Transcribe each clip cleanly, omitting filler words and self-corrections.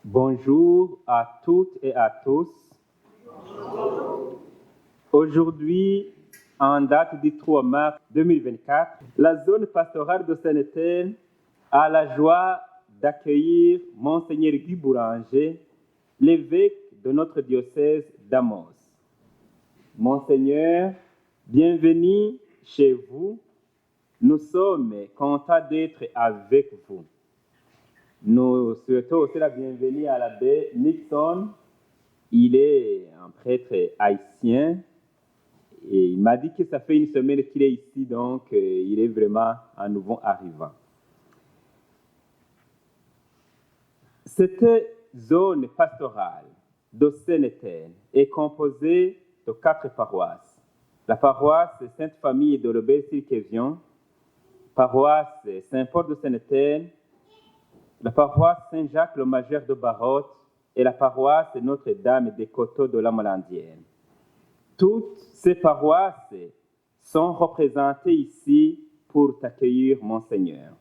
Bonjour à toutes et à tous. Aujourd'hui, en date du 3 mars 2024, la zone pastorale de Saint-Étienne a la joie d'accueillir Monseigneur Guy Boulanger, l'évêque de notre diocèse d'Amos. Monseigneur, bienvenue chez vous. Nous sommes contents d'être avec vous. Nous souhaitons aussi la bienvenue à l'abbé Nixon. Il est un prêtre haïtien et il m'a dit que ça fait une semaine qu'il est ici, donc il est vraiment un nouveau arrivant. Cette zone pastorale de Saint-Étienne est composée de 4 paroisses. La paroisse Sainte-Famille de l'Aubert-Circévion, paroisse Saint-Paul de Saint-Étienne, la paroisse Saint-Jacques-le-Majeur de Barotte et la paroisse Notre-Dame des Coteaux de la Molandienne. Toutes ces paroisses sont représentées ici pour t'accueillir, Monseigneur.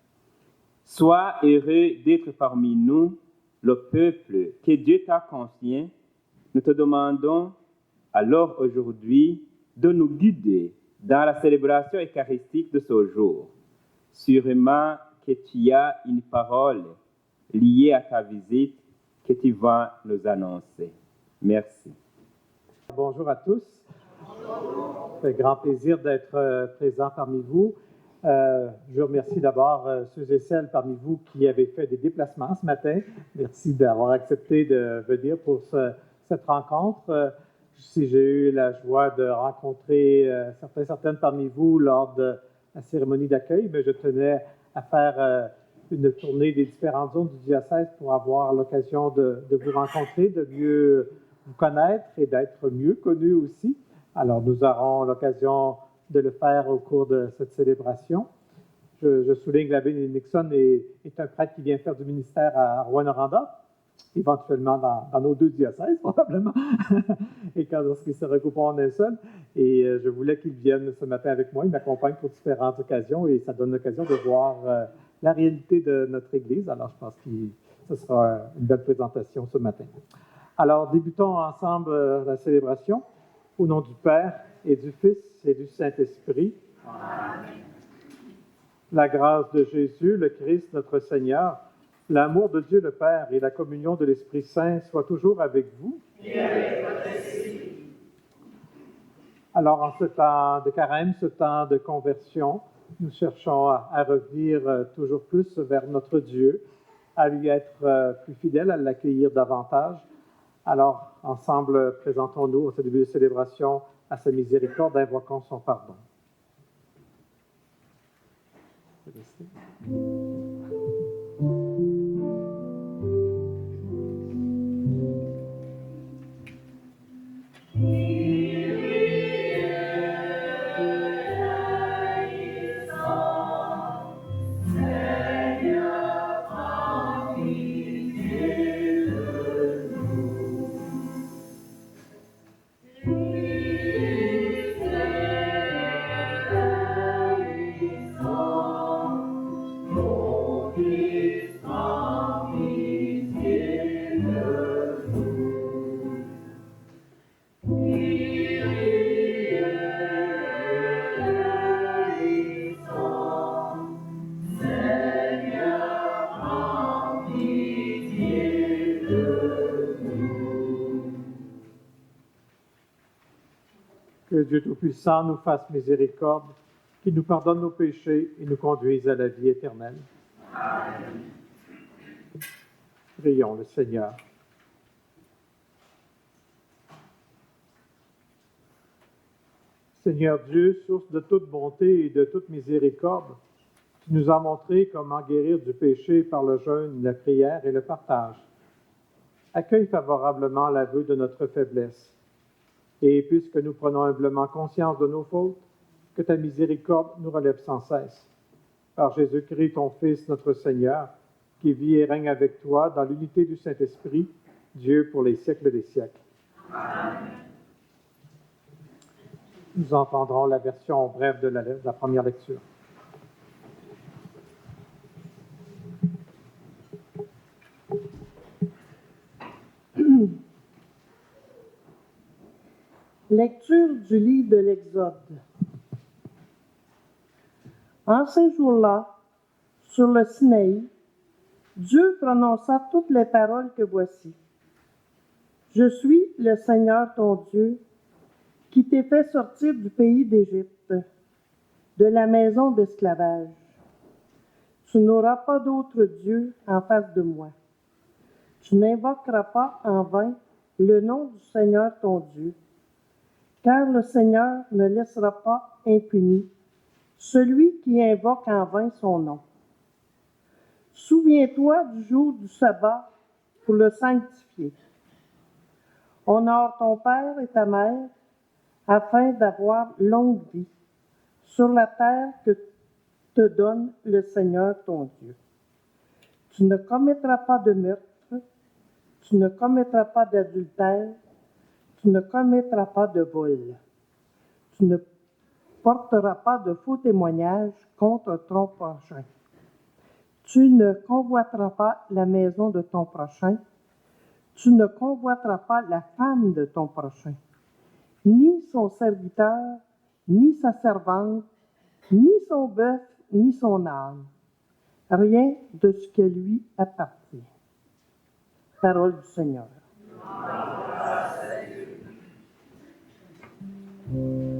Sois heureux d'être parmi nous, le peuple que Dieu t'a confié. Nous te demandons alors aujourd'hui de nous guider dans la célébration eucharistique de ce jour. Sûrement que tu as une parole liée à ta visite que tu vas nous annoncer. Merci. Bonjour à tous. C'est un grand plaisir d'être présent parmi vous. Je remercie d'abord ceux et celles parmi vous qui avaient fait des déplacements ce matin. Merci d'avoir accepté de venir pour cette rencontre. Si j'ai eu la joie de rencontrer certaines parmi vous lors de la cérémonie d'accueil, mais je tenais à faire une tournée des différentes zones du diocèse pour avoir l'occasion de vous rencontrer, de mieux vous connaître et d'être mieux connus aussi. Alors, nous aurons l'occasion de le faire au cours de cette célébration. Je souligne que l'abbé Nixon est un prêtre qui vient faire du ministère à Rouyn-Noranda. éventuellement dans nos deux diocèses, probablement, et lorsqu'ils se regrouperont en un seul. Et je voulais qu'ils viennent ce matin avec moi. Ils m'accompagnent pour différentes occasions et ça donne l'occasion de voir la réalité de notre Église. Alors, je pense que ce sera une belle présentation ce matin. Alors, débutons ensemble la célébration. Au nom du Père et du Fils et du Saint-Esprit. Amen. La grâce de Jésus, le Christ, notre Seigneur, l'amour de Dieu le Père et la communion de l'Esprit Saint soient toujours avec vous. Et avec votre esprit. Alors, en ce temps de carême, ce temps de conversion, nous cherchons à revenir toujours plus vers notre Dieu, à lui être plus fidèle, à l'accueillir davantage. Alors, ensemble, présentons-nous au début de célébration à sa miséricorde, invoquons son pardon. Que Dieu Tout-Puissant nous fasse miséricorde, qu'il nous pardonne nos péchés et nous conduise à la vie éternelle. Amen. Prions le Seigneur. Seigneur Dieu, source de toute bonté et de toute miséricorde, tu nous as montré comment guérir du péché par le jeûne, la prière et le partage. Accueille favorablement l'aveu de notre faiblesse. Et puisque nous prenons humblement conscience de nos fautes, que ta miséricorde nous relève sans cesse. Par Jésus-Christ, ton Fils, notre Seigneur, qui vit et règne avec toi dans l'unité du Saint-Esprit, Dieu pour les siècles des siècles. Amen. Nous entendrons la version brève de la première lecture. Lecture du livre de l'Exode. En ces jours-là, sur le Sinaï, Dieu prononça toutes les paroles que voici. Je suis le Seigneur ton Dieu, qui t'ai fait sortir du pays d'Égypte, de la maison d'esclavage. Tu n'auras pas d'autre Dieu en face de moi. Tu n'invoqueras pas en vain le nom du Seigneur ton Dieu, car le Seigneur ne laissera pas impuni celui qui invoque en vain son nom. Souviens-toi du jour du sabbat pour le sanctifier. Honore ton père et ta mère afin d'avoir longue vie sur la terre que te donne le Seigneur ton Dieu. Tu ne commettras pas de meurtre, tu ne commettras pas d'adultère, tu ne commettras pas de vol. Tu ne porteras pas de faux témoignages contre ton prochain. Tu ne convoiteras pas la maison de ton prochain. Tu ne convoiteras pas la femme de ton prochain, ni son serviteur, ni sa servante, ni son bœuf, ni son âne. Rien de ce qui lui appartient. Parole du Seigneur. Amen.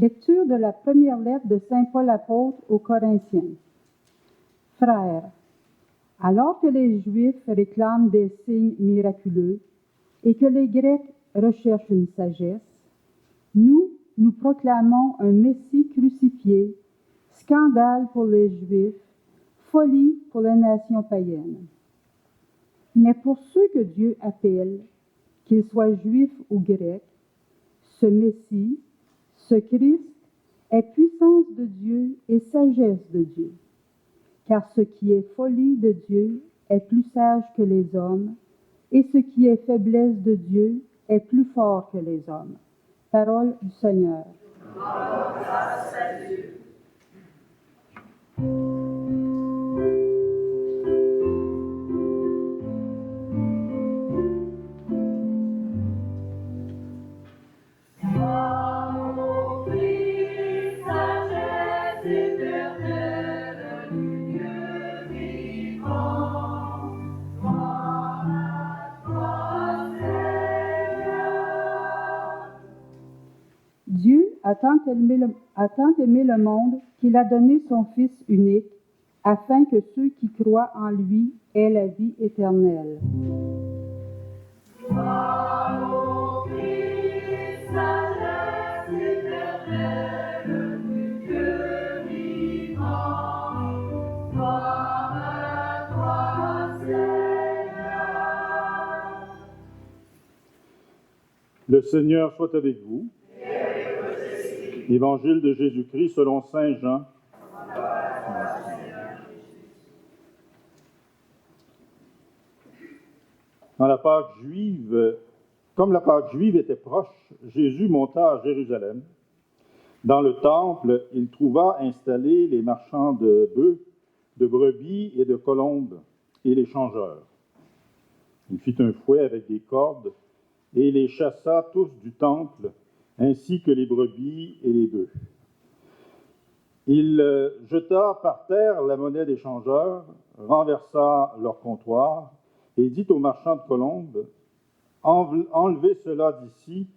Lecture de la première lettre de Saint Paul apôtre aux Corinthiens. Frères, alors que les Juifs réclament des signes miraculeux et que les Grecs recherchent une sagesse, nous proclamons un Messie crucifié, scandale pour les Juifs, folie pour les nations païennes. Mais pour ceux que Dieu appelle, qu'ils soient Juifs ou Grecs, ce Messie, ce Christ, est puissance de Dieu et sagesse de Dieu. Car ce qui est folie de Dieu est plus sage que les hommes, et ce qui est faiblesse de Dieu est plus fort que les hommes. Parole du Seigneur. Grâce à Dieu. Dieu a tant aimé le monde qu'il a donné son Fils unique, afin que ceux qui croient en lui aient la vie éternelle. Le Seigneur soit avec vous. Évangile de Jésus-Christ selon saint Jean. Dans la Pâque juive, comme la Pâque juive était proche, Jésus monta à Jérusalem. Dans le temple, il trouva installés les marchands de bœufs, de brebis et de colombes, et les changeurs. Il fit un fouet avec des cordes, et les chassa tous du temple, ainsi que les brebis et les bœufs. Il jeta par terre la monnaie des changeurs, renversa leur comptoir, et dit aux marchands de colombes, « Enlevez cela d'ici,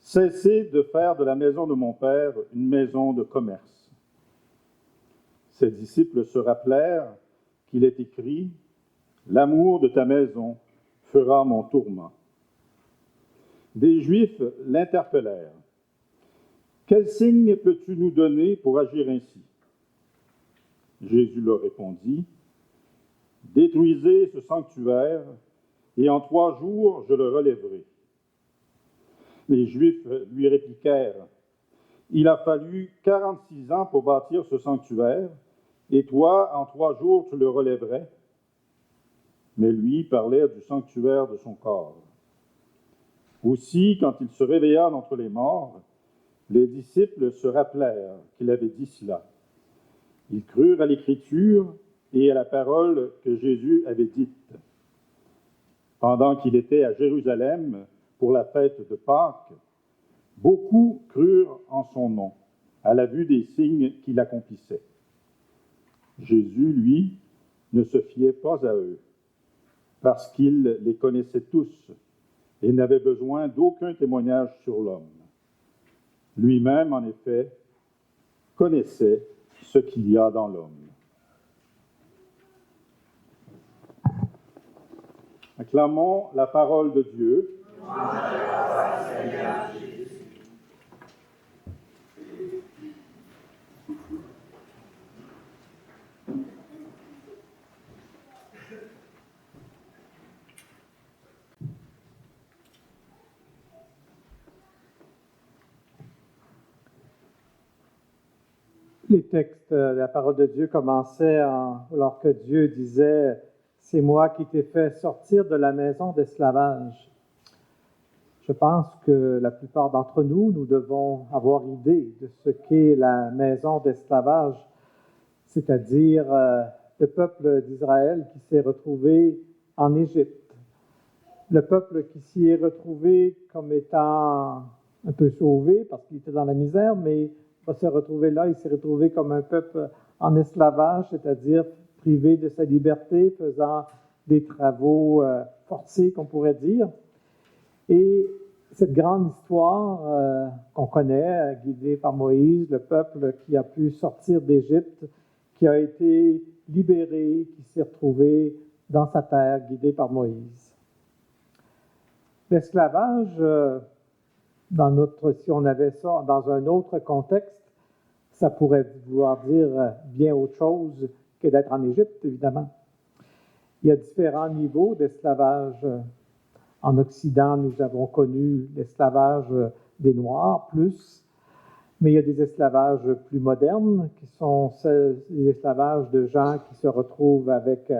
cessez de faire de la maison de mon Père une maison de commerce. » Ses disciples se rappelèrent qu'il est écrit, « L'amour de ta maison fera mon tourment. » Des Juifs l'interpellèrent. « Quel signe peux-tu nous donner pour agir ainsi ?» Jésus leur répondit, « Détruisez ce sanctuaire, et en 3 jours je le relèverai. » Les Juifs lui répliquèrent, « Il a fallu 46 ans pour bâtir ce sanctuaire, et toi, en 3 jours, tu le relèverais. » Mais lui parlait du sanctuaire de son corps. Aussi, quand il se réveilla d'entre les morts, les disciples se rappelèrent qu'il avait dit cela. Ils crurent à l'Écriture et à la parole que Jésus avait dite. Pendant qu'il était à Jérusalem pour la fête de Pâques, beaucoup crurent en son nom, à la vue des signes qu'il accomplissait. Jésus, lui, ne se fiait pas à eux, parce qu'il les connaissait tous et n'avait besoin d'aucun témoignage sur l'homme. Lui-même, en effet, connaissait ce qu'il y a dans l'homme. Acclamons la parole de Dieu. Les textes de la parole de Dieu commençaient alors que Dieu disait « C'est moi qui t'ai fait sortir de la maison d'esclavage ». Je pense que la plupart d'entre nous, nous devons avoir idée de ce qu'est la maison d'esclavage, c'est-à-dire le peuple d'Israël qui s'est retrouvé en Égypte. Le peuple qui s'y est retrouvé comme étant un peu sauvé parce qu'il était dans la misère, mais il s'est retrouvé comme un peuple en esclavage, c'est-à-dire privé de sa liberté, faisant des travaux forcés, qu'on pourrait dire. Et Cette grande histoire qu'on connaît, guidée par Moïse, le peuple qui a pu sortir d'Égypte, qui a été libéré, qui s'est retrouvé dans sa terre, guidé par Moïse. L'esclavage, si on avait ça dans un autre contexte, ça pourrait vouloir dire bien autre chose que d'être en Égypte, évidemment. Il y a différents niveaux d'esclavage. En Occident, nous avons connu l'esclavage des Noirs, plus, mais il y a des esclavages plus modernes, qui sont les esclavages de gens qui se retrouvent avec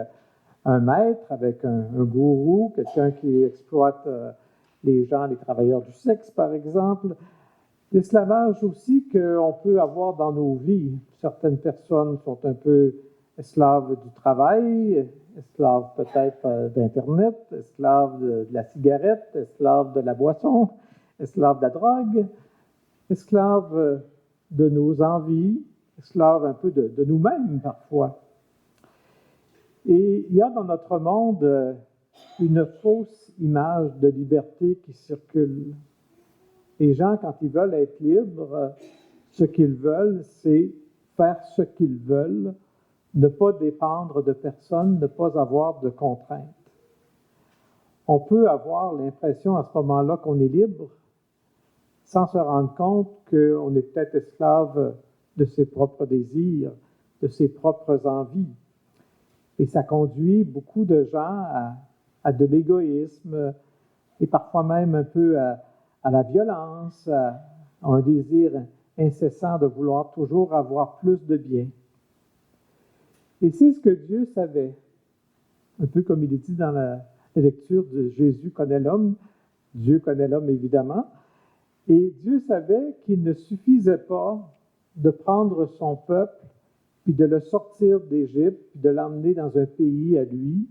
un maître, avec un gourou, quelqu'un qui exploite les gens, les travailleurs du sexe, par exemple. L'esclavage aussi qu'on peut avoir dans nos vies. Certaines personnes sont un peu esclaves du travail, esclaves peut-être d'Internet, esclaves de la cigarette, esclaves de la boisson, esclaves de la drogue, esclaves de nos envies, esclaves un peu de nous-mêmes parfois. Et il y a dans notre monde une fausse image de liberté qui circule. Les gens, quand ils veulent être libres, ce qu'ils veulent, c'est faire ce qu'ils veulent, ne pas dépendre de personne, ne pas avoir de contraintes. On peut avoir l'impression à ce moment-là qu'on est libre, sans se rendre compte qu'on est peut-être esclave de ses propres désirs, de ses propres envies. Et ça conduit beaucoup de gens à de l'égoïsme et parfois même un peu à la violence, à un désir incessant de vouloir toujours avoir plus de bien. Et c'est ce que Dieu savait, un peu comme il est dit dans la lecture de Jésus connaît l'homme, Dieu connaît l'homme évidemment, et Dieu savait qu'il ne suffisait pas de prendre son peuple, puis de le sortir d'Égypte, puis de l'emmener dans un pays à lui,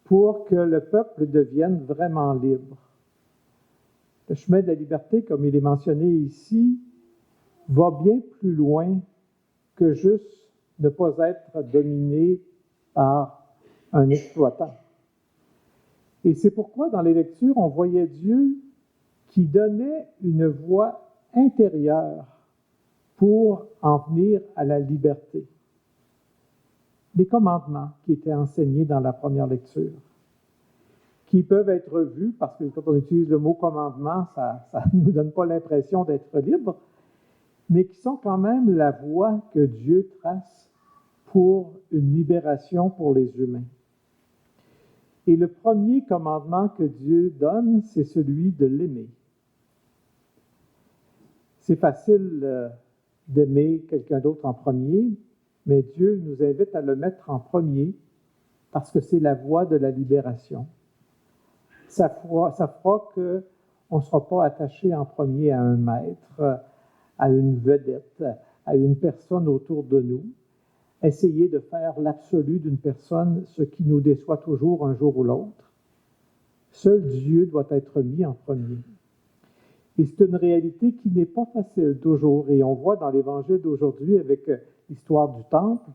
pour que le peuple devienne vraiment libre. Le chemin de la liberté, comme il est mentionné ici, va bien plus loin que juste ne pas être dominé par un exploitant. Et c'est pourquoi, dans les lectures, on voyait Dieu qui donnait une voie intérieure pour en venir à la liberté. Les commandements qui étaient enseignés dans la première lecture, qui peuvent être vus, parce que quand on utilise le mot commandement, ça ne nous donne pas l'impression d'être libre, mais qui sont quand même la voie que Dieu trace pour une libération pour les humains. Et le premier commandement que Dieu donne, c'est celui de l'aimer. C'est facile d'aimer quelqu'un d'autre en premier, mais Dieu nous invite à le mettre en premier parce que c'est la voie de la libération. Ça fera qu'on ne sera pas attaché en premier à un maître, à une vedette, à une personne autour de nous. Essayer de faire l'absolu d'une personne, ce qui nous déçoit toujours un jour ou l'autre. Seul Dieu doit être mis en premier. Et c'est une réalité qui n'est pas facile toujours. Et on voit dans l'Évangile d'aujourd'hui, avec l'histoire du temple,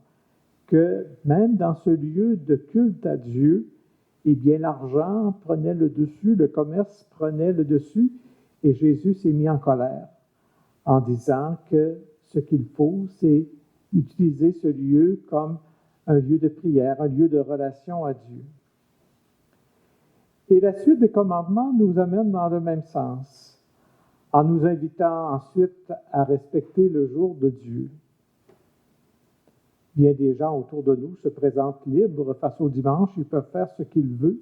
que même dans ce lieu de culte à Dieu, eh bien, l'argent prenait le dessus, le commerce prenait le dessus, et Jésus s'est mis en colère en disant que ce qu'il faut, c'est utiliser ce lieu comme un lieu de prière, un lieu de relation à Dieu. Et la suite des commandements nous amène dans le même sens, en nous invitant ensuite à respecter le jour de Dieu. Bien des gens autour de nous se présentent libres face au dimanche, ils peuvent faire ce qu'ils veulent,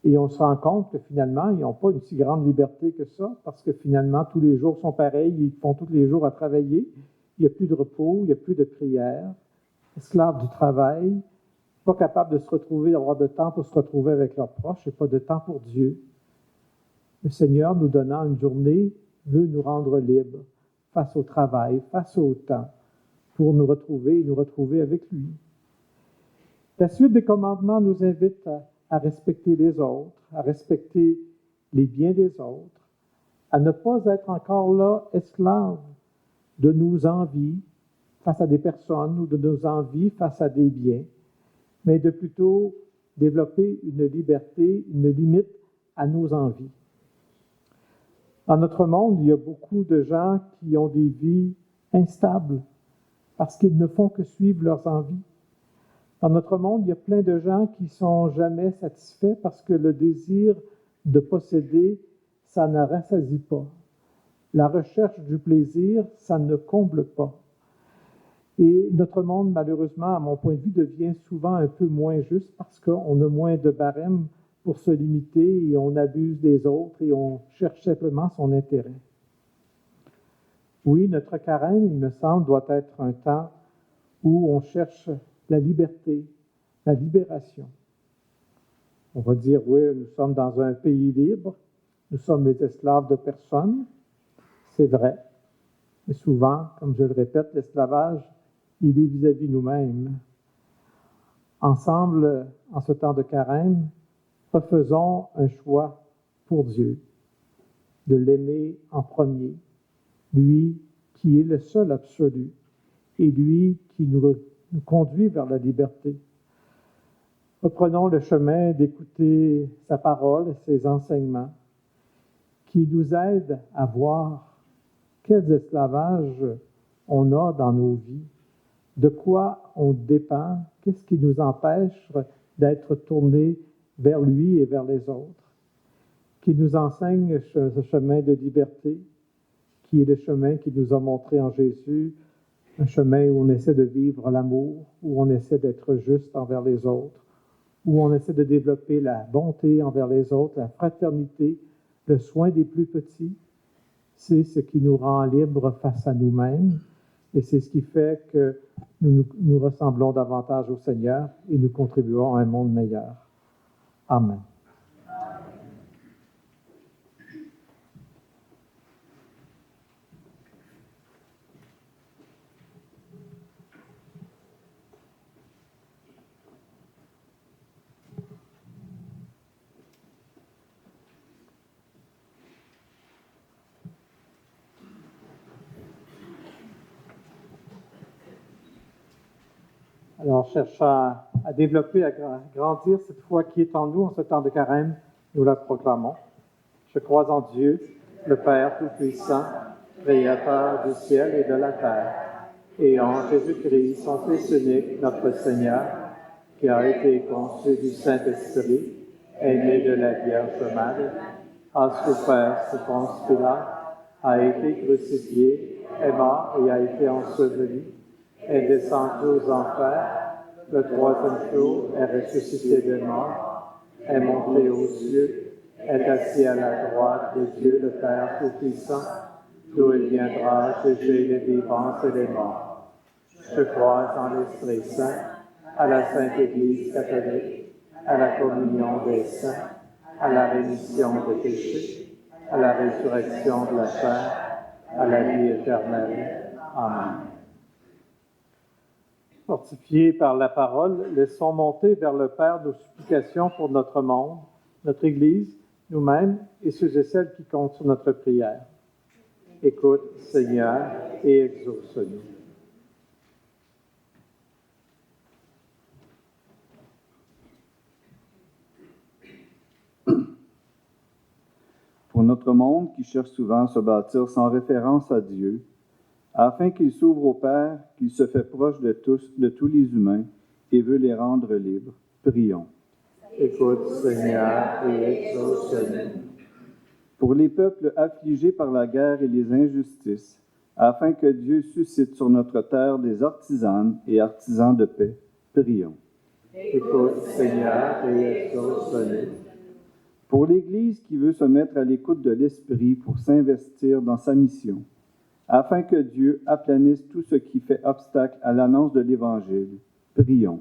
et on se rend compte que finalement, ils n'ont pas une si grande liberté que ça, parce que finalement, tous les jours sont pareils, ils font tous les jours à travailler, il n'y a plus de repos, il n'y a plus de prière, esclaves du travail, pas capables de se retrouver, d'avoir de temps pour se retrouver avec leurs proches, et pas de temps pour Dieu. Le Seigneur, nous donnant une journée, veut nous rendre libres face au travail, face au temps, pour nous retrouver avec lui. La suite des commandements nous invite à respecter les autres, à respecter les biens des autres, à ne pas être encore là esclaves de nos envies face à des personnes ou de nos envies face à des biens, mais de plutôt développer une liberté, une limite à nos envies. Dans notre monde, il y a beaucoup de gens qui ont des vies instables parce qu'ils ne font que suivre leurs envies. Dans notre monde, il y a plein de gens qui ne sont jamais satisfaits parce que le désir de posséder, ça ne rassasie pas. La recherche du plaisir, ça ne comble pas. Et notre monde, malheureusement, à mon point de vue, devient souvent un peu moins juste parce qu'on a moins de barèmes pour se limiter et on abuse des autres et on cherche simplement son intérêt. Oui, notre carême, il me semble, doit être un temps où on cherche la liberté, la libération. On va dire, oui, nous sommes dans un pays libre, nous sommes les esclaves de personne, c'est vrai. Mais souvent, comme je le répète, l'esclavage, il est vis-à-vis nous-mêmes. Ensemble, en ce temps de carême, refaisons un choix pour Dieu, de l'aimer en premier, lui qui est le seul absolu, et lui qui nous conduit vers la liberté. Reprenons le chemin d'écouter sa parole et ses enseignements, qui nous aident à voir quels esclavages on a dans nos vies, de quoi on dépend, qu'est-ce qui nous empêche d'être tournés vers lui et vers les autres, qui nous enseigne ce chemin de liberté, qui est le chemin qui nous a montré en Jésus, un chemin où on essaie de vivre l'amour, où on essaie d'être juste envers les autres, où on essaie de développer la bonté envers les autres, la fraternité, le soin des plus petits. C'est ce qui nous rend libres face à nous-mêmes et c'est ce qui fait que nous ressemblons davantage au Seigneur et nous contribuons à un monde meilleur. Amen. Alors, cherchant à développer, à grandir cette foi qui est en nous en ce temps de carême, nous la proclamons. Je crois en Dieu, le Père Tout-Puissant, Créateur du ciel et de la terre, et en Jésus-Christ, son Fils unique, notre Seigneur, qui a été conçu du Saint-Esprit, est né de la Vierge Marie, a souffert sous Ponce Pilate, a été crucifié, est mort et a été enseveli, est descendu aux enfers, le troisième jour est ressuscité des morts, est monté aux cieux, est assis à la droite de Dieu le Père Tout-Puissant, d'où il viendra juger les vivants et les morts. Je crois en l'Esprit Saint, à la Sainte Église catholique, à la communion des saints, à la rémission des péchés, à la résurrection de la chair, à la vie éternelle. Amen. Fortifiés par la parole, laissons monter vers le Père nos supplications pour notre monde, notre Église, nous-mêmes et ceux et celles qui comptent sur notre prière. Écoute, Seigneur, et exauce-nous. Pour notre monde qui cherche souvent à se bâtir sans référence à Dieu, afin qu'il s'ouvre au Père, qu'il se fait proche de tous les humains et veut les rendre libres. Prions. Écoute, Seigneur, et exauce-nous. Pour les peuples affligés par la guerre et les injustices, afin que Dieu suscite sur notre terre des artisanes et artisans de paix. Prions. Écoute, Seigneur, et exauce-nous. Pour l'Église qui veut se mettre à l'écoute de l'Esprit pour s'investir dans sa mission, afin que Dieu aplanisse tout ce qui fait obstacle à l'annonce de l'Évangile. Prions.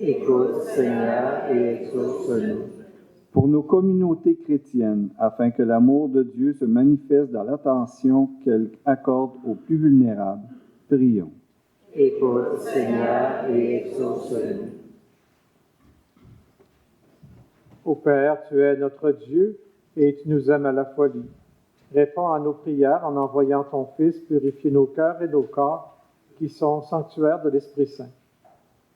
Écoute, Seigneur, et exauce-nous. Pour nos communautés chrétiennes, afin que l'amour de Dieu se manifeste dans l'attention qu'elle accorde aux plus vulnérables. Prions. Écoute, Seigneur, et exauce-nous. Ô Père, tu es notre Dieu et tu nous aimes à la folie. Réponds à nos prières en envoyant ton Fils purifier nos cœurs et nos corps qui sont sanctuaires de l'Esprit Saint.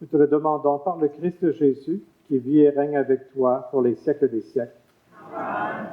Nous te le demandons par le Christ Jésus qui vit et règne avec toi pour les siècles des siècles. Amen.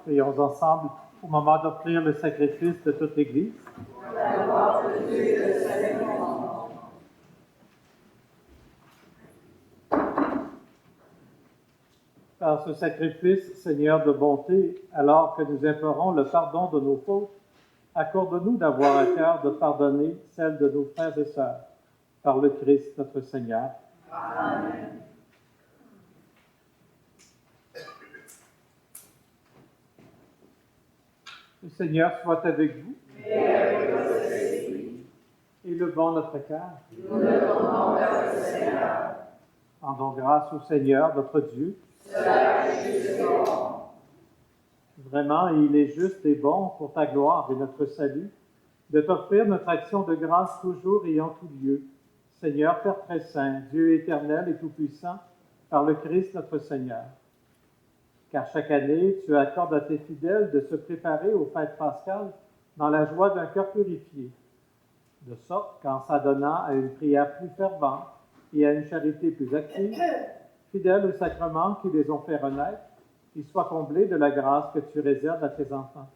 Prions ensemble au moment d'offrir le sacrifice de toute l'Église. Par ce sacrifice, Seigneur de bonté, alors que nous implorons le pardon de nos fautes, accorde-nous d'avoir à cœur de pardonner celles de nos frères et sœurs, par le Christ notre Seigneur. Amen. Le Seigneur soit avec vous. Et avec votre esprit. Élevons notre cœur. Nous le tournons vers le Seigneur. Rendons grâce au Seigneur, notre Dieu. Cela est juste et bon. Vraiment, il est juste et bon pour ta gloire et notre salut, de t'offrir notre action de grâce toujours et en tout lieu. Seigneur, Père très saint, Dieu éternel et tout-puissant, par le Christ notre Seigneur. Car chaque année, tu accordes à tes fidèles de se préparer aux fêtes pascales dans la joie d'un cœur purifié, de sorte qu'en s'adonnant à une prière plus fervente et à une charité plus active, fidèles aux sacrements qui les ont fait renaître, ils soient comblés de la grâce que tu réserves à tes enfants.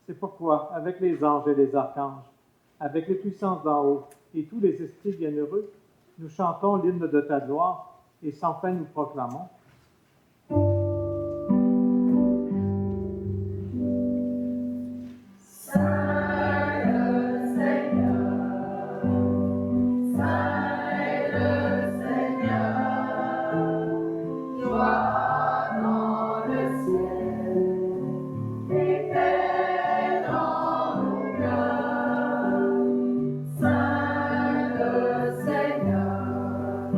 C'est pourquoi, avec les anges et les archanges, avec les puissances d'en haut et tous les esprits bienheureux, nous chantons l'hymne de ta gloire et sans fin nous proclamons. Saint le Seigneur,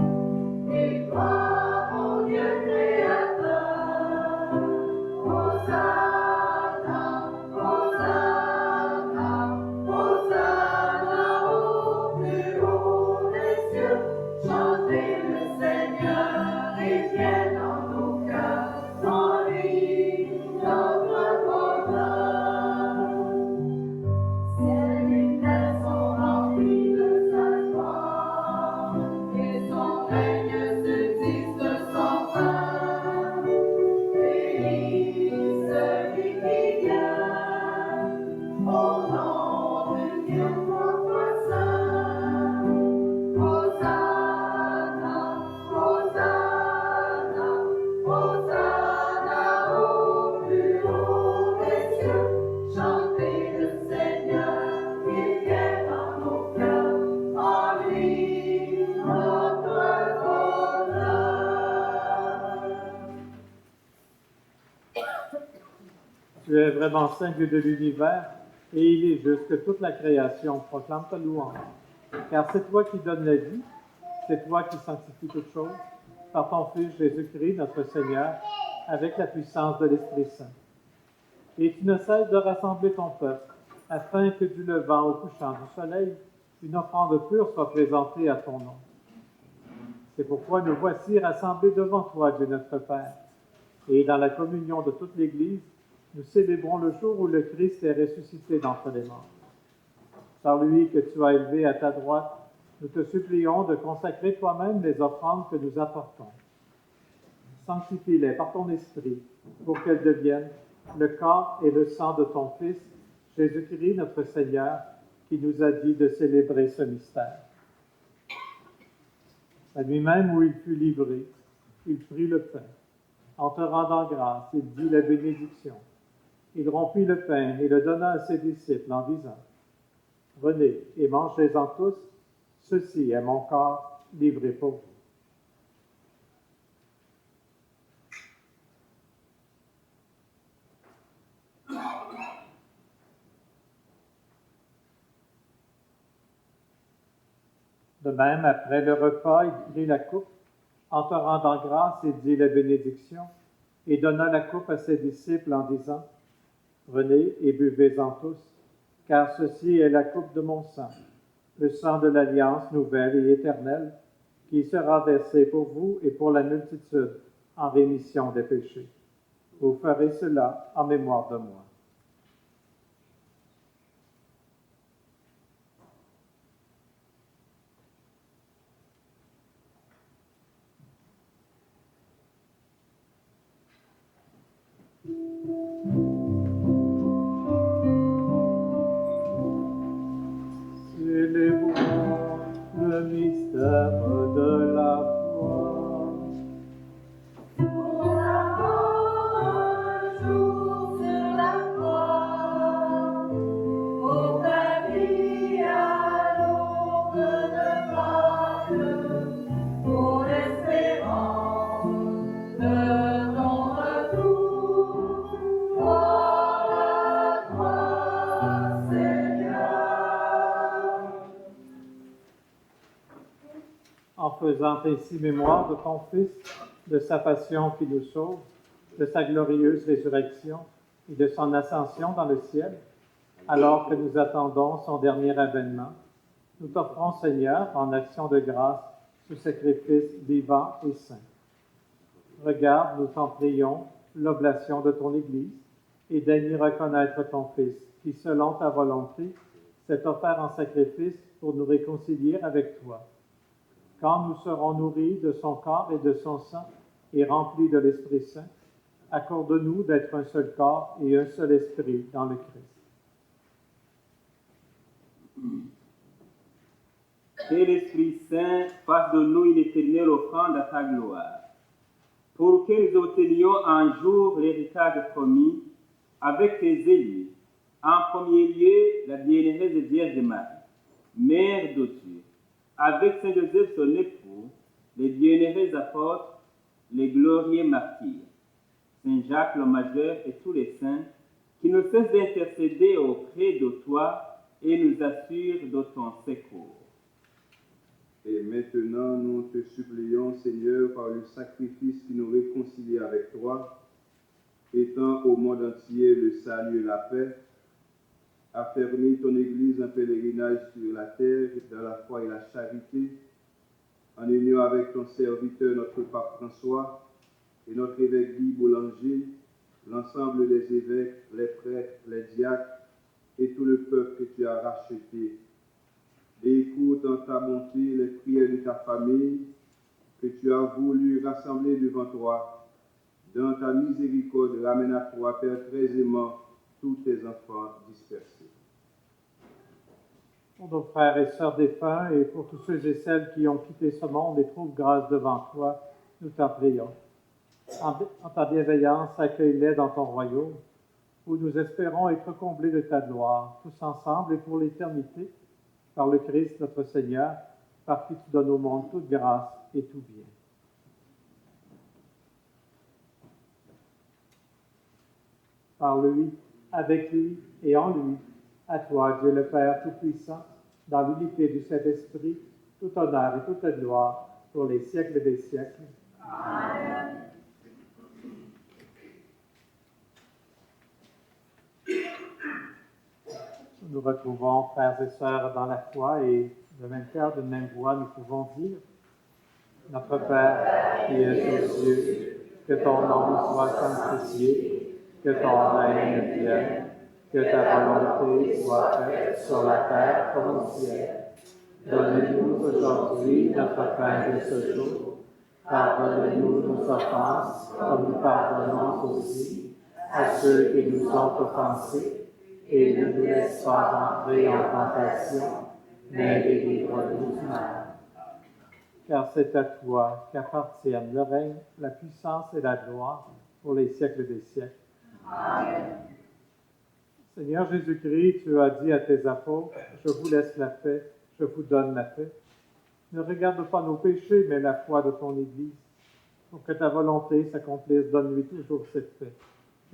Tu es vraiment saint, Dieu de l'univers, et il est juste que toute la création proclame ta louange. Car c'est toi qui donnes la vie, c'est toi qui sanctifies toutes choses, par ton Fils Jésus-Christ, notre Seigneur, avec la puissance de l'Esprit Saint. Et tu ne cesses de rassembler ton peuple, afin que du levant au couchant du soleil, une offrande pure soit présentée à ton nom. C'est pourquoi nous voici rassemblés devant toi, Dieu notre Père, et dans la communion de toute l'Église, nous célébrons le jour où le Christ est ressuscité d'entre les morts. Par lui que tu as élevé à ta droite, nous te supplions de consacrer toi-même les offrandes que nous apportons. Sanctifie-les par ton esprit pour qu'elles deviennent le corps et le sang de ton Fils, Jésus-Christ notre Seigneur, qui nous a dit de célébrer ce mystère. À lui-même où il fut livré, il prit le pain. En te rendant grâce, il dit la bénédiction. Il rompit le pain et le donna à ses disciples en disant, « Venez et mangez-en tous, ceci est mon corps livré pour vous. » De même, après le repas, il prit la coupe. En te rendant grâce, il dit la bénédiction et donna la coupe à ses disciples en disant, « Venez et buvez-en tous, car ceci est la coupe de mon sang, le sang de l'alliance nouvelle et éternelle, qui sera versé pour vous et pour la multitude en rémission des péchés. Vous ferez cela en mémoire de moi. » Célébrons le mystère de la foi. Pour avoir un jour sur la croix, pour ta vie à l'aube de Pâques, pour l'espérance de ton retour, crois à toi, Seigneur. En faisant ainsi mémoire de ton Fils, de sa passion qui nous sauve, de sa glorieuse résurrection et de son ascension dans le ciel, alors que nous attendons son dernier avènement, nous t'offrons, Seigneur, en action de grâce, ce sacrifice vivant et saint. Regarde, nous t'en prions, l'oblation de ton Église, et daigne reconnaître ton Fils, qui, selon ta volonté, s'est offert en sacrifice pour nous réconcilier avec toi. Quand nous serons nourris de son corps et de son sang et remplis de l'Esprit Saint, accorde-nous d'être un seul corps et un seul esprit dans le Christ. Que l'Esprit Saint fasse de nous une éternelle offrande à ta gloire, pour que nous obtenions un jour l'héritage promis avec tes élus, en premier lieu la bienheureuse Vierge Marie, Mère de Dieu, avec Saint Joseph son époux, les bienheureux apôtres, les glorieux martyrs, Saint Jacques le Majeur et tous les saints, qui ne cessent d'intercéder auprès de toi et nous assurent de ton secours. Et maintenant, nous te supplions, Seigneur, par le sacrifice qui nous réconcilie avec toi, étends au monde entier le salut et la paix, affermis ton Église en pèlerinage sur la terre, dans la foi et la charité, en union avec ton serviteur, notre pape François, et notre évêque Guy Boulanger, l'ensemble des évêques, les prêtres, les diacres, et tout le peuple que tu as racheté. Et écoute en ta bonté les prières de ta famille, que tu as voulu rassembler devant toi. Dans ta miséricorde, ramène à toi, Père très aimant, tous tes enfants dispersés. Pour nos frères et sœurs défunts et pour tous ceux et celles qui ont quitté ce monde et trouvent grâce devant toi, nous t'en prions. En ta bienveillance, accueille-les dans ton royaume, où nous espérons être comblés de ta gloire, tous ensemble et pour l'éternité, par le Christ notre Seigneur, par qui tu donnes au monde toute grâce et tout bien. par lui, avec lui et en lui. À toi, Dieu le Père Tout-Puissant, dans l'unité du Saint-Esprit, tout honneur et toute gloire pour les siècles des siècles. Amen. Nous retrouvons, frères et sœurs, dans la foi et de même cœur, de même voix, nous pouvons dire: Notre Père qui es aux cieux, que ton nom soit sanctifié, que ton règne vienne, que ta volonté soit faite sur la terre comme au ciel. Donne-nous aujourd'hui notre pain de ce jour. Pardonne-nous nos offenses, comme nous pardonnons aussi à ceux qui nous ont offensés. Et ne nous laisse pas entrer en tentation, mais délivre-nous du mal. Car c'est à toi qu'appartiennent le règne, la puissance et la gloire pour les siècles des siècles. Amen. Seigneur Jésus-Christ, tu as dit à tes apôtres: Je vous laisse la paix, je vous donne la paix. Ne regarde pas nos péchés, mais la foi de ton Église. Pour que ta volonté s'accomplisse, donne-lui toujours cette paix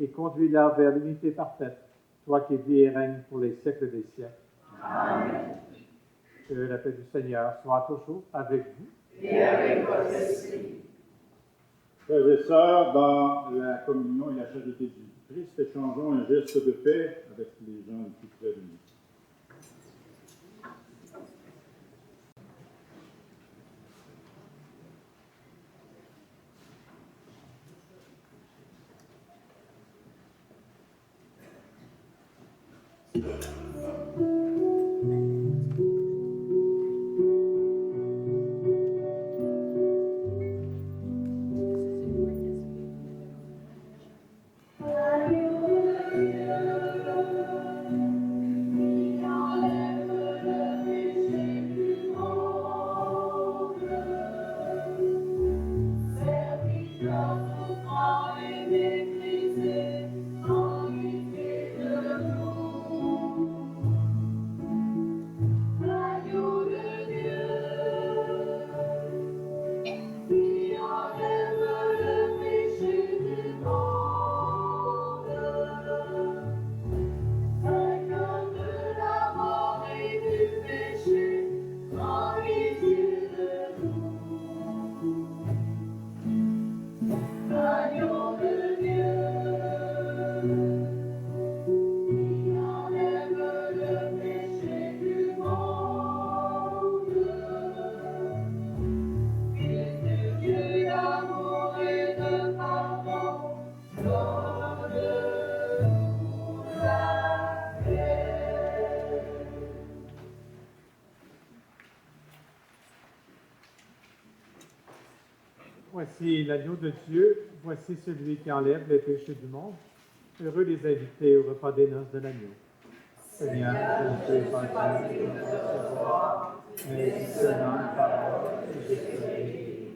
et conduis-la vers l'unité parfaite, toi qui vis et règnes pour les siècles des siècles. Amen. Que la paix du Seigneur soit toujours avec vous. Et avec votre esprit. Frères et sœurs, dans la communion et la charité du Christ, échangeons un geste de paix avec les gens les plus près de nous. Voici l'agneau de Dieu, voici celui qui enlève les péchés du monde. Heureux les invités au repas des noces de l'agneau. Seigneur, je ne suis pas digne de te recevoir, mais dis seulement une parole et je serai guéri.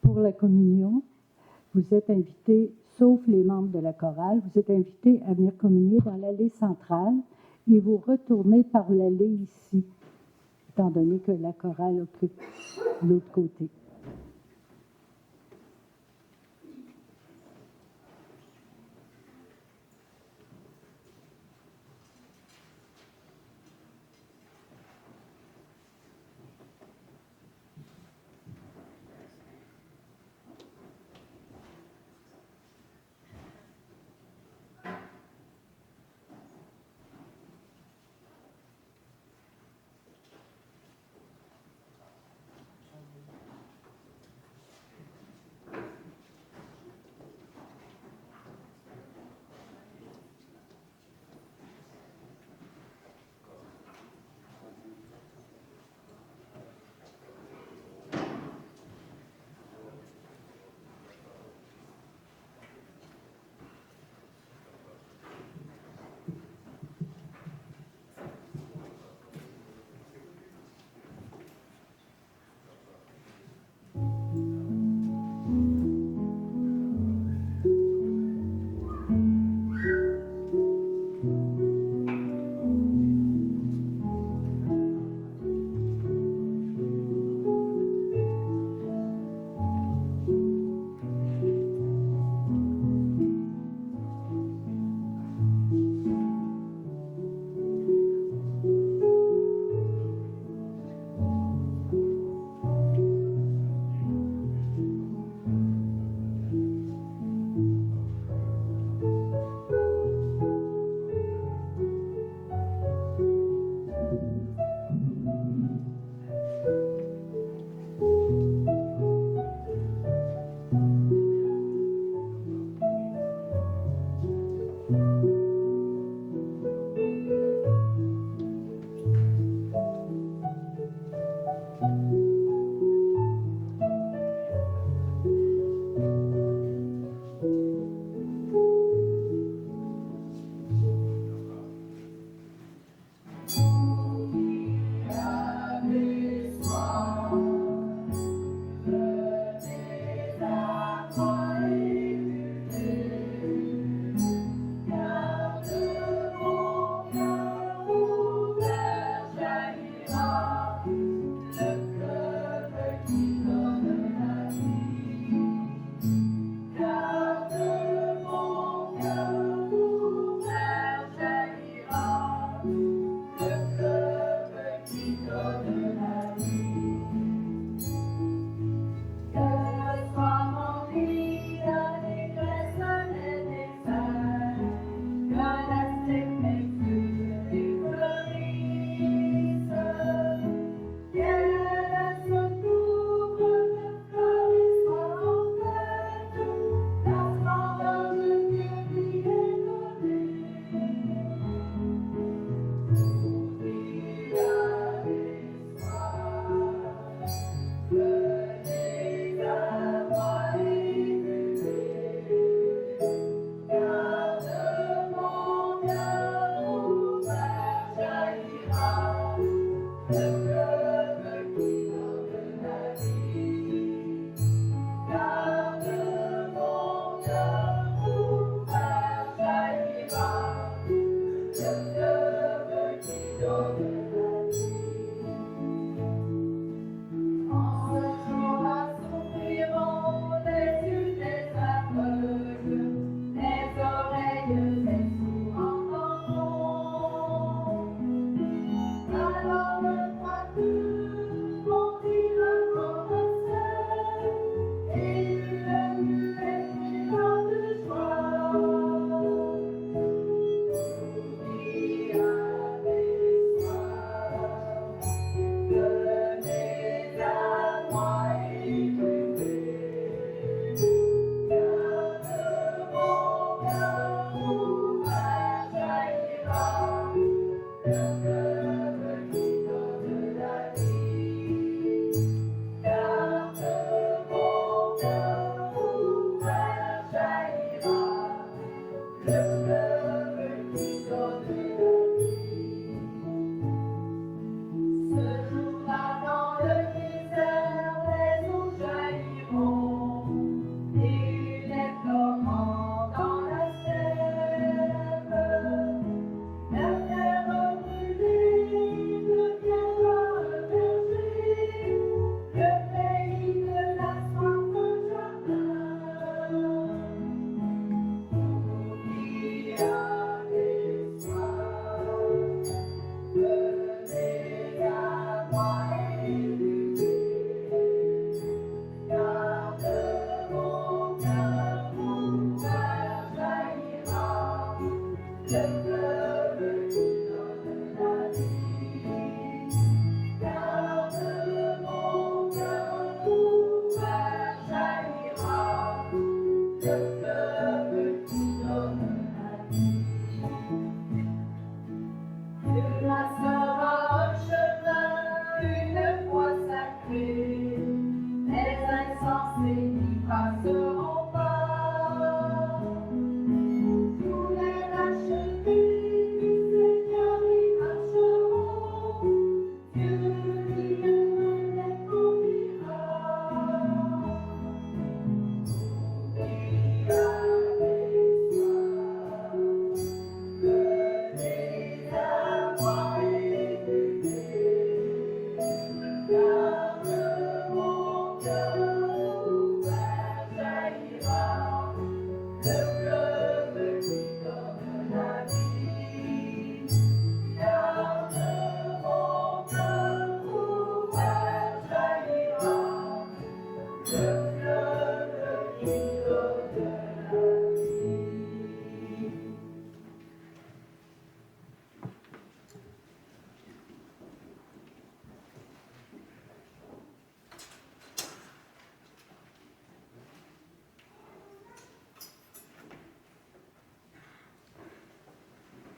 Pour la communion, vous êtes invités, sauf les membres de la chorale, vous êtes invités à venir communier dans l'allée centrale et vous retournez par l'allée ici, étant donné que la chorale occupe l'autre côté.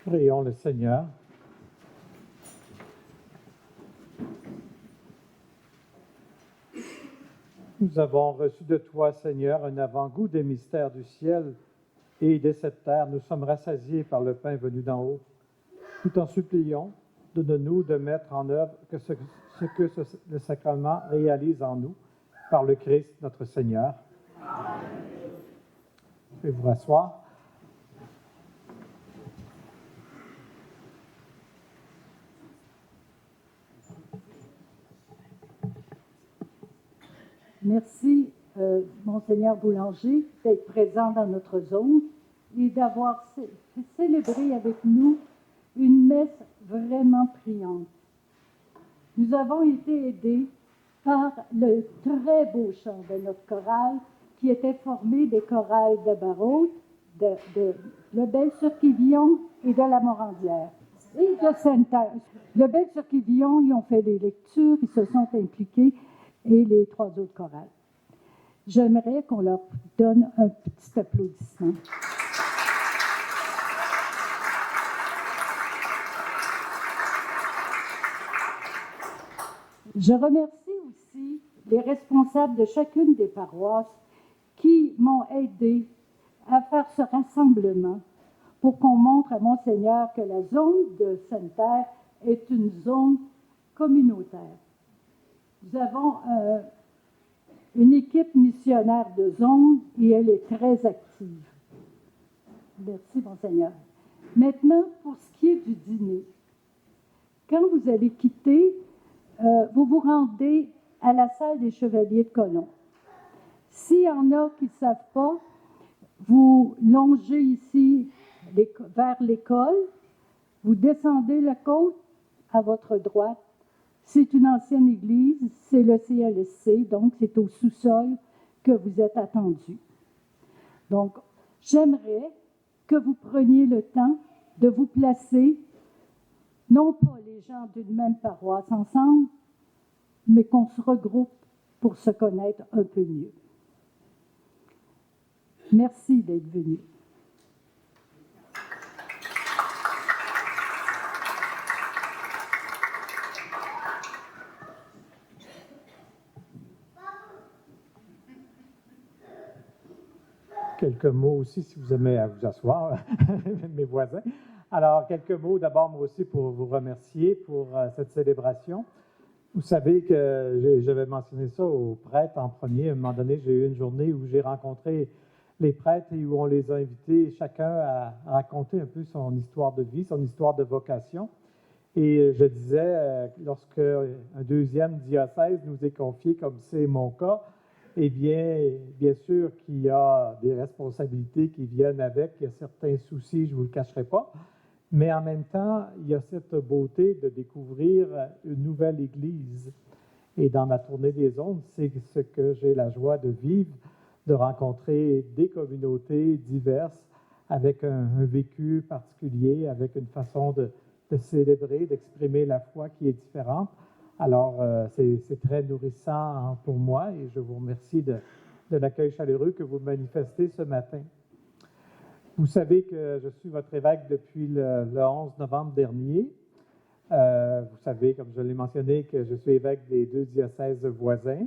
Prions le Seigneur. Nous avons reçu de toi, Seigneur, un avant-goût des mystères du ciel et de cette terre. Nous sommes rassasiés par le pain venu d'en haut. Nous t'en supplions, donne-nous de mettre en œuvre ce que le sacrement réalise en nous par le Christ, notre Seigneur. Je vais vous rasseoir. Merci, Monseigneur Boulanger, d'être présent dans notre zone et d'avoir célébré avec nous une messe vraiment priante. Nous avons été aidés par le très beau chant de notre chorale qui était formé des chorales de Barrault, de Lebel-sur-Quivillon et de la Morandière et de Sainte-Terre. Lebel-sur-Quivillon, ils ont fait des lectures, ils se sont impliqués et les trois autres chorales. J'aimerais qu'on leur donne un petit applaudissement. Je remercie aussi les responsables de chacune des paroisses qui m'ont aidé à faire ce rassemblement pour qu'on montre à Monseigneur que la zone de Sainte-Terre est une zone communautaire. Nous avons une équipe missionnaire de zone et elle est très active. Merci, Monseigneur. Maintenant, pour ce qui est du dîner, quand vous allez quitter, vous vous rendez à la salle des Chevaliers de Colomb. S'il y en a qui ne savent pas, vous longez ici vers l'école, vous descendez la côte à votre droite. C'est une ancienne église, c'est le CLSC, donc c'est au sous-sol que vous êtes attendus. Donc, j'aimerais que vous preniez le temps de vous placer, non pas les gens d'une même paroisse ensemble, mais qu'on se regroupe pour se connaître un peu mieux. Merci d'être venus. quelques mots aussi, si vous aimez à vous asseoir, mes voisins. Alors, quelques mots d'abord, moi aussi, pour vous remercier pour cette célébration. Vous savez que j'avais mentionné ça aux prêtres en premier. À un moment donné, j'ai eu une journée où j'ai rencontré les prêtres et où on les a invités chacun à raconter un peu son histoire de vie, son histoire de vocation. Et je disais, lorsque un deuxième diocèse nous est confié, comme c'est mon cas, eh bien sûr qu'il y a des responsabilités qui viennent avec, il y a certains soucis, je ne vous le cacherai pas, mais en même temps, il y a cette beauté de découvrir une nouvelle Église. Et dans ma tournée des ondes, c'est ce que j'ai la joie de vivre, de rencontrer des communautés diverses avec un vécu particulier, avec une façon de célébrer, d'exprimer la foi qui est différente. Alors, c'est très nourrissant pour moi et je vous remercie de l'accueil chaleureux que vous manifestez ce matin. Vous savez que je suis votre évêque depuis le 11 novembre dernier. Vous savez, comme je l'ai mentionné, que je suis évêque des 2 diocèses voisins.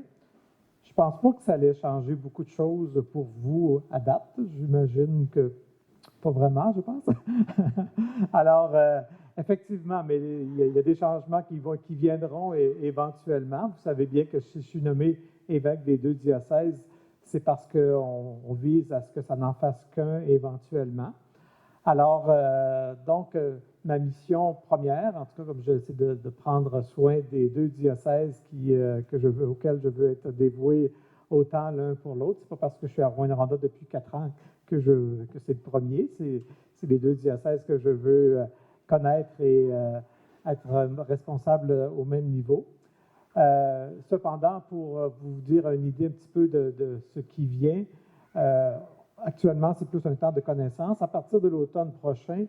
Je ne pense pas que ça allait changer beaucoup de choses pour vous à date. J'imagine que pas vraiment, je pense. Alors, effectivement, mais il y a des changements qui viendront éventuellement. Vous savez bien que si je suis nommé évêque des 2 diocèses, c'est parce qu'on vise à ce que ça n'en fasse qu'un éventuellement. Alors, donc, ma mission première, en tout cas, comme je sais, de prendre soin des 2 diocèses auxquels je veux être dévoué autant l'un pour l'autre. C'est pas parce que je suis à Rouyn-Noranda depuis 4 ans que c'est le premier. C'est les 2 diocèses que je veux connaître et être responsable au même niveau. Cependant, pour vous dire une idée un petit peu de ce qui vient, actuellement, c'est plus un temps de connaissance. À partir de l'automne prochain,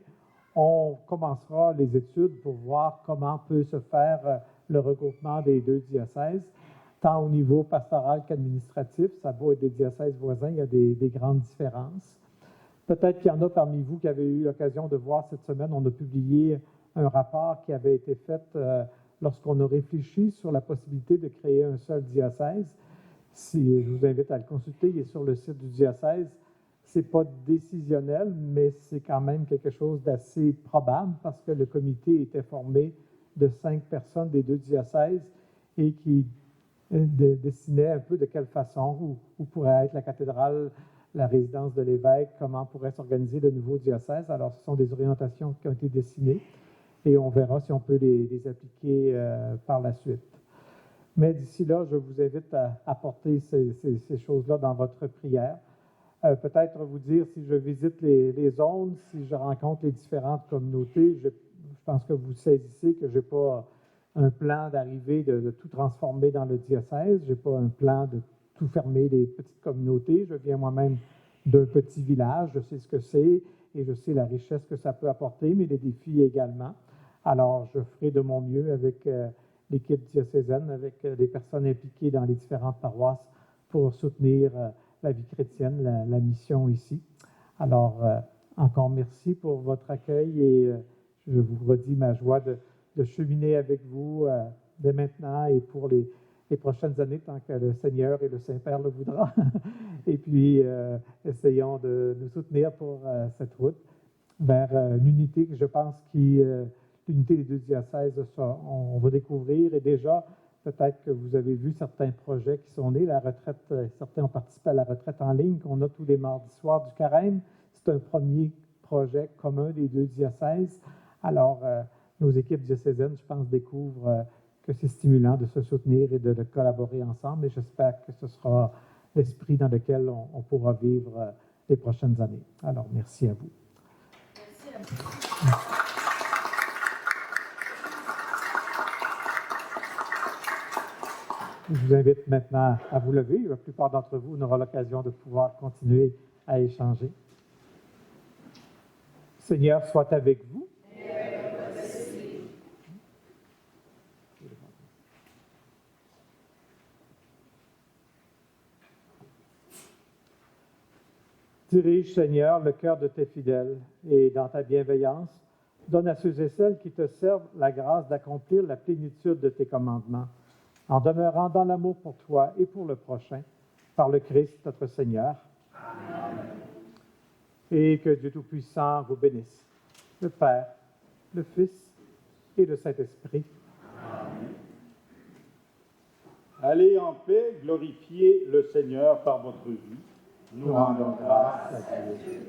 on commencera les études pour voir comment peut se faire le regroupement des 2 diocèses, tant au niveau pastoral qu'administratif. Ça doit être des diocèses voisins, il y a des grandes différences. Peut-être qu'il y en a parmi vous qui avez eu l'occasion de voir cette semaine, on a publié un rapport qui avait été fait lorsqu'on a réfléchi sur la possibilité de créer un seul diocèse. Si je vous invite à le consulter, il est sur le site du diocèse. Ce n'est pas décisionnel, mais c'est quand même quelque chose d'assez probable parce que le comité était formé de 5 personnes des 2 diocèses et qui dessinait un peu de quelle façon, où pourrait être la cathédrale, la résidence de l'évêque, comment pourrait s'organiser le nouveau diocèse. Alors, ce sont des orientations qui ont été dessinées et on verra si on peut les appliquer par la suite. Mais d'ici là, je vous invite à apporter ces choses-là dans votre prière. Peut-être vous dire, si je visite les zones, si je rencontre les différentes communautés, je pense que vous saisissez que je n'ai pas un plan d'arriver de tout transformer dans le diocèse. Je n'ai pas un plan de tout fermer les petites communautés. Je viens moi-même d'un petit village, je sais ce que c'est et je sais la richesse que ça peut apporter, mais les défis également. Alors, je ferai de mon mieux avec l'équipe diocésaine, avec les personnes impliquées dans les différentes paroisses pour soutenir la vie chrétienne, la mission ici. Alors, encore merci pour votre accueil et je vous redis ma joie de cheminer avec vous dès maintenant et pour les prochaines années, tant que le Seigneur et le Saint-Père le voudra. Et puis, essayons de nous soutenir pour cette route vers l'unité que je pense l'unité des 2 diocèses, on va découvrir. Et déjà, peut-être que vous avez vu certains projets qui sont nés. La retraite, certains ont participé à la retraite en ligne qu'on a tous les mardis soirs du Carême. C'est un premier projet commun des 2 diocèses. Alors, nos équipes diocésaines, je pense, découvrent que c'est stimulant de se soutenir et de collaborer ensemble. Et j'espère que ce sera l'esprit dans lequel on pourra vivre les prochaines années. Alors, merci à vous. Merci à vous. Je vous invite maintenant à vous lever. La plupart d'entre vous, on aura l'occasion de pouvoir continuer à échanger. Seigneur soit avec vous. Et avec votre esprit. Dirige, Seigneur, le cœur de tes fidèles et dans ta bienveillance, donne à ceux et celles qui te servent la grâce d'accomplir la plénitude de tes commandements, en demeurant dans l'amour pour toi et pour le prochain, par le Christ notre Seigneur. Amen. et que Dieu Tout-Puissant vous bénisse, le Père, le Fils et le Saint-Esprit. Allez en paix, glorifiez le Seigneur par votre vie. Nous rendons grâce à Dieu.